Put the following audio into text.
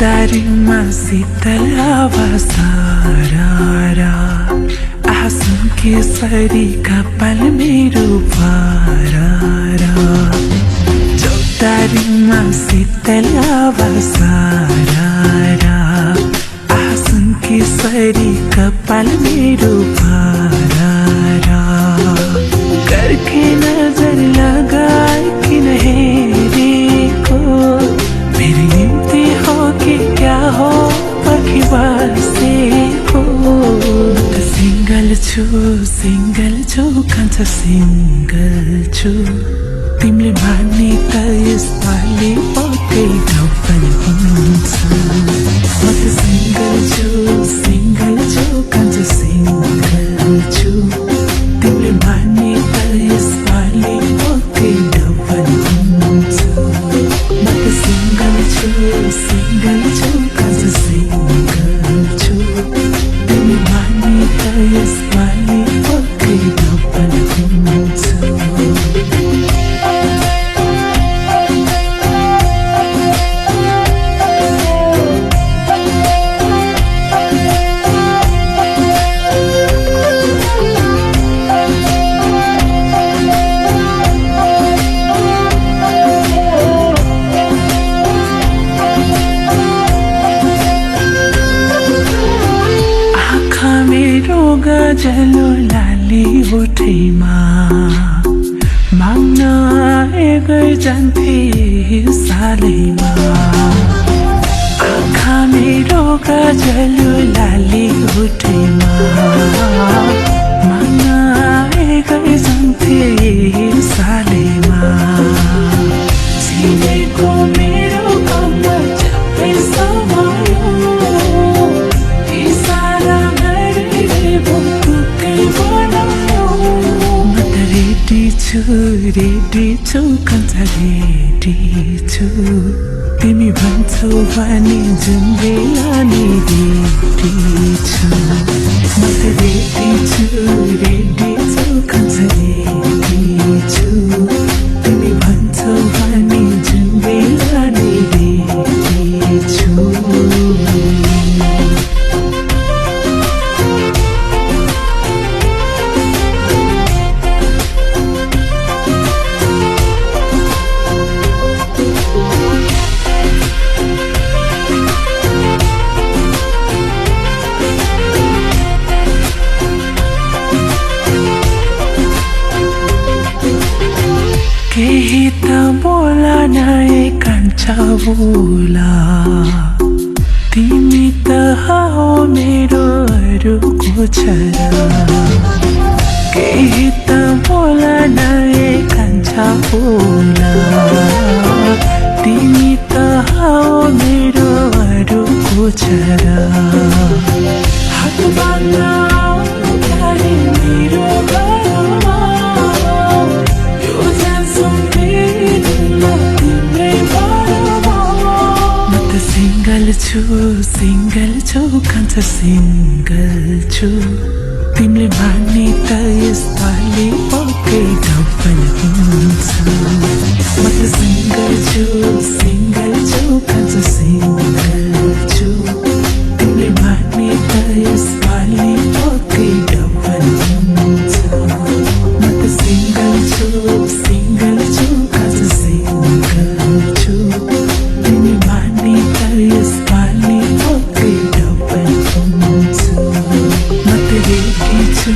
चौतारीमा शीतल हावा सारा आँसु केसरी कपाल मेरो पारा चौतारीमा शीतल हावा सारा आँसु केसरी कपाल मेरो पारा करके नजर लगाई किन हेरेको मेरी निम्ति हो कि क्या हो पखी बसेको सिंगल छु कान्छ सिंगल छु तिमीले मान्ने त यसपालि पक्कै गाउँ पनि हुन्छ म त सिंगल छु कान्छ सिंगल छु तिमीले मान्ने त यसपालि पक्कै गाउँ पनि हुन्छ म त सिंगल छु कान्छ सिंगल छु तिमीले मान्ने त यसपालि पक्कै गाउँ पनि हुन्छ गजलो लाली होठैमा माग्न आएकै जान्थे सालैमा आँखा मेरो गजलो लाली होठैमा माग्न आएकै जान्थे सालैमा चिनेको मेरो कम्मर चप्पै समायो रेडी छु कान्छ रेडी छु तिमी भन्छौ भने जुन बेला नि रेडी छु म त रेडी छु कान्छ रेडी छु तिमी भन्छौ भने जुन बेला नि रेडी छु केही त बोला नै कान्छा बोला तिमी त हौ मेरो अरूको छोरा केही त बोला नै कान्छा बोला तिमी त हौ मेरो अरूको छोरा हात बाँध्न मेरो घरमा सिंगल छु कान्छ सिंगल छु तिमीले मान्ने त यसपालि पक्कै गाउँ पनि हुन्छ म त सिंगल छु कान्छ सिंगल छु तिमीले मान्ने त यसपालि पक्कै गाउँ पनि हुन्छ म त सिंगल छु कान्छ सिंगल छु तिमी मान्ने त यसपालि पक्कै गाउँ पनि हुन्छ म त रेडी छु